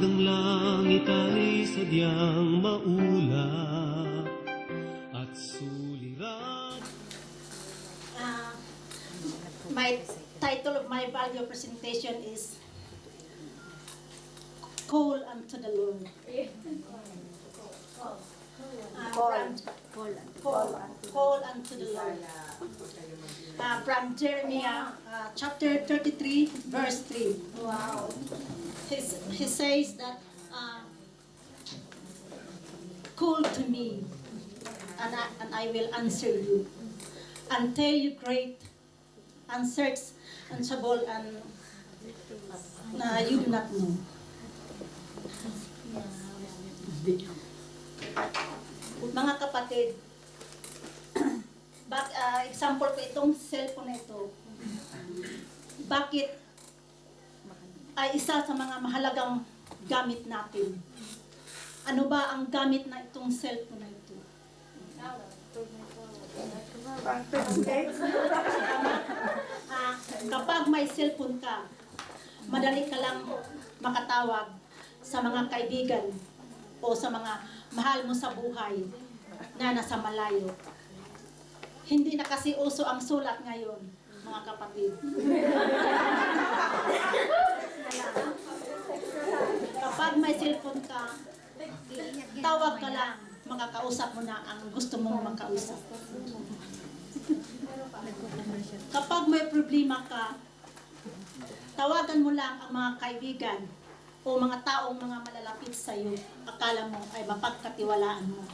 Kapag ang langit ay sadyang maulap at suliran. My title of my value presentation is Call unto the Lord. Call unto the Lord. From Jeremiah chapter 33, verse 3. Wow. He says that, call to me, and I will answer you, and tell you great, unsearchable, and you do not know. Mga kapatid, example ko itong cellphone na ito. Bakit ay isa sa mga mahalagang gamit natin? Ano ba ang gamit na itong cellphone na ito? Kapag may cellphone ka, madali ka lang makatawag sa mga kaibigan o sa mga mahal mo sa buhay na nasa malayo. Hindi na kasi uso ang sulat ngayon, mga kapatid. Kapag may cellphone ka, tawag ka lang, makakausap mo na ang gusto mong makausap. Kapag may problema ka, tawagan mo lang ang mga kaibigan o mga taong mga malalapit sa iyo. Akala mo ay mapagkatiwalaan mo.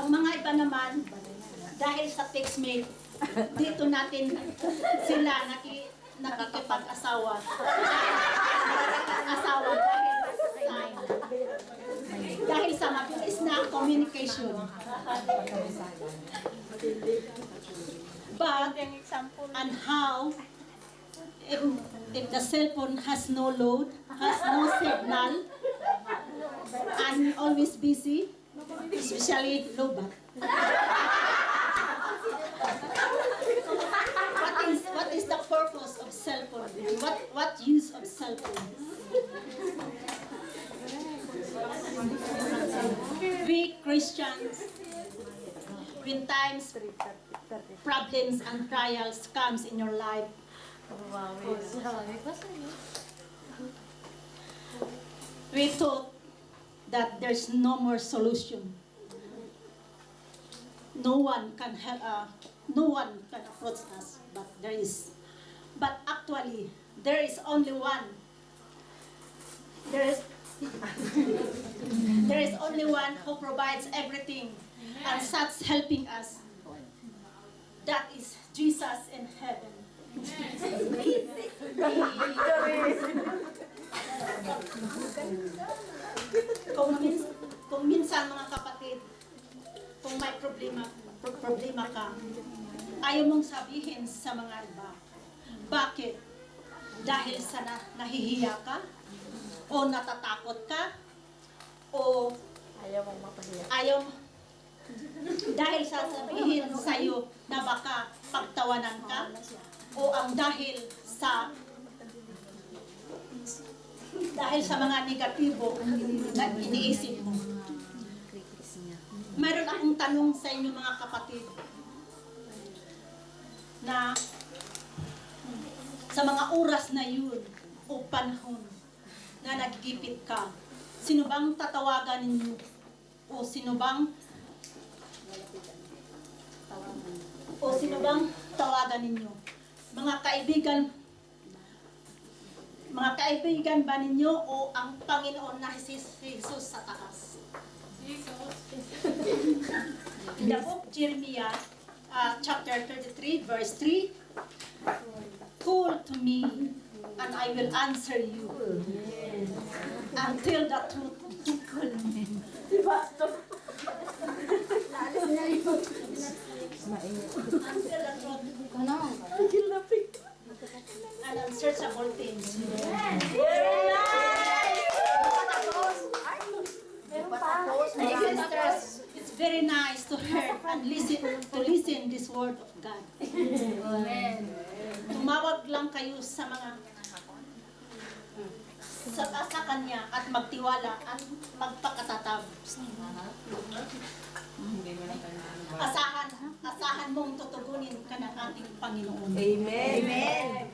Ang mga iba naman, dahil sa textmate, dito natin sila nakikipag-asawa. Dahil sa mabilis na communication. But, and how, if the cellphone has no load, has no signal, and always busy, especially low-bat. What is the purpose of cell phone? What use of cell phone? We Christians, when times, problems and trials comes in your life, we thought that there's no more solution. No one can help. No one can approach us, but there is. But actually, there is only one. There is only one who provides everything and starts helping us. That is Jesus in heaven. Kung minsan mga kapatid, kung may problema ka, ayaw mong sabihin sa mga iba. Bakit? Dahil sa nahihiya ka? O natatakot ka? O ayaw mong mapahiya? Dahil sasabihin sa'yo na baka pagtawanan ka? O ang dahil sa mga negatibo na iniisip mo? Mayroon akong tanong sa inyo mga kapatid na sa mga oras na yun o panahon na nagigipit ka, sino bang tatawagan ninyo? O sino bang tawagan ninyo? Mga kaibigan ba ninyo o ang Panginoon na Jesus sa taas? In the book Jeremiah, chapter 33, verse 3, call to me, and I will answer you. Until the truth. And unsearchable things. Sisters, it's very nice to hear and listen this word of God. Amen. Tumawag lang kayo sa mga sa Kanya at magtiwala at magpakatatag. Asahan mong tutugunin ka ng ating Panginoon. Amen.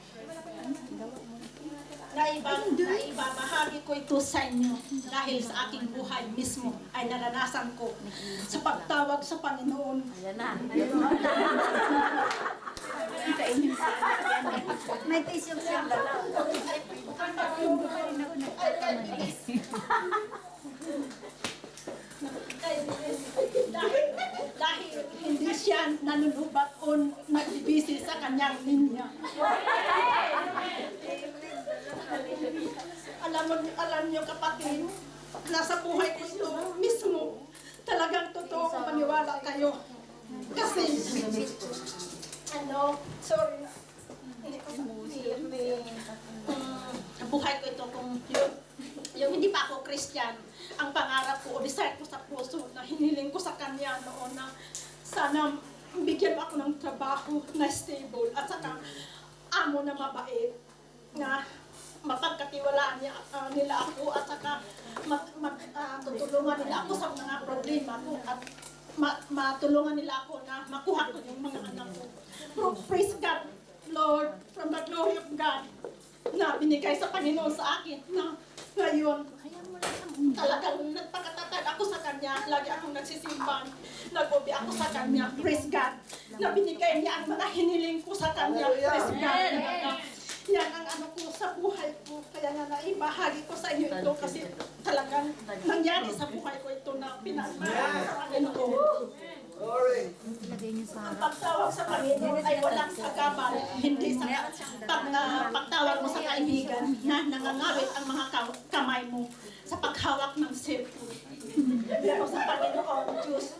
Naibabahagi ko ito sa inyo dahil sa aking buhay mismo ay naranasan ko sa pagtawag sa Panginoon. May tissue siya. Dahil hindi siya nanulubat o nagbibisi sa kanyang linya. Alam niyo kapatid, nasa buhay ko ito mismo. Talagang totoo kung maniwala kayo. Kasi, sorry na. Hindi ko sabihin. Buhay ko ito kung yung hindi pa ako Christian. Ang pangarap ko, o desire ko sa puso na hiniling ko sa Kanya noon na sana bigyan mo ako ng trabaho na stable at saka amo na mabait na mapagkatiwalaan nila ako at saka tutulungan nila ako sa mga problema ko at matulungan nila ako na makuha ko yung mga anak ko. Praise God, Lord, from the glory of God na binigay sa Panginoon sa akin na ngayon talagang nagpakatatag ako sa Kanya, lagi akong nagsisimba, nag-ubi ako sa Kanya, praise God, na binigay niya ang mga hiniling ko sa Kanya, praise God. Yan ang ano ko sa buhay ko, kaya nga naibahagi ko sa inyo ito kasi talagang nangyari sa buhay ko ito na pinagmahal sa Panginoon. Ang pagtawag sa Panginoon ay walang sagabal, hindi sa pagtawag mo sa kaibigan na nangangawit ang mga kamay mo sa paghawak ng cellphone. Pero sa Panginoon, Diyos,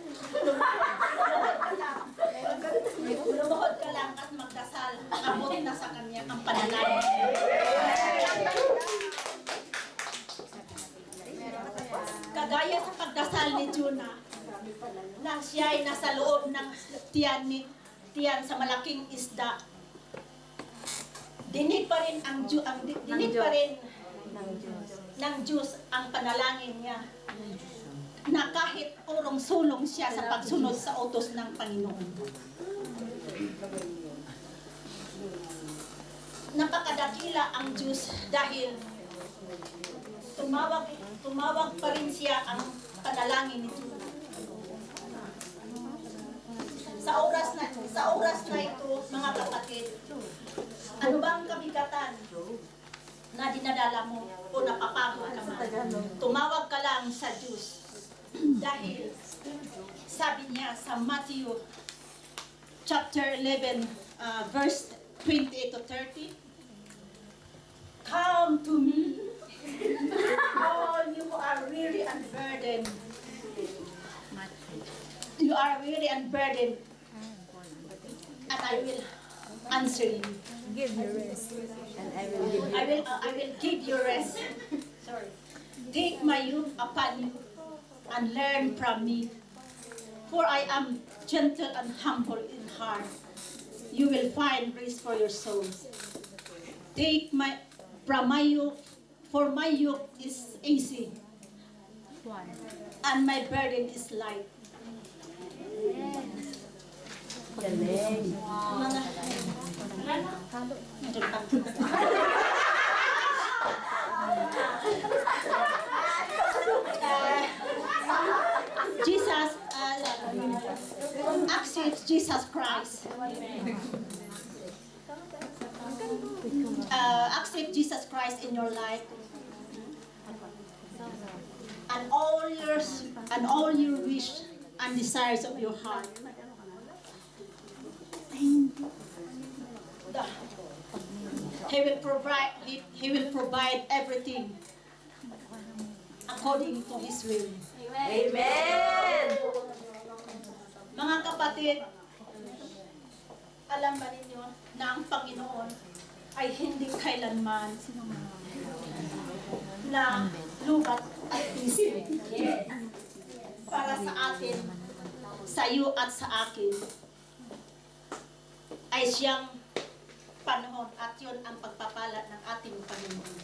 lumuhod ka lang at magdasal. Abot na sa Kanya ang panalangin. Kagaya sa pagdasal ni Jonah, nang siya ay nasa loob ng tiyan sa malaking isda, dinig pa rin ng Diyos ang panalangin niya na kahit urong-sulong siya sa pagsunod sa utos ng Panginoon. Napakadakila ang Diyos dahil tumawag pa rin siya ang panalangin ni Jonah. Sa oras na ito, mga kapatid, ano bang kabigatan na dinadala mo o napapagod ka man? Tumawag ka lang sa Diyos. Dahil sabi niya sa Matthew chapter 11 verse 28 to 30, "Come to me, all you are weary and burdened. You are weary and burdened, and I will answer you. Give you rest. And I will give you. I will give you rest. Sorry. Take my yoke upon you and learn from me, for I am gentle and humble in heart. You will find rest for your souls. Take from my yoke, for my yoke is easy, and my burden is light." Galing. Jesus accepts Jesus Christ. Accept Jesus Christ in your life, and all your wish and desires of your heart. He will provide everything according to His will. Amen. Mga kapatid, alam ba ninyo na ang Panginoon ay hindi kailanman na lubat at isip para sa atin, sa iyo at sa akin, ay siyang panahon at yun ang pagpapala ng ating Panginoon.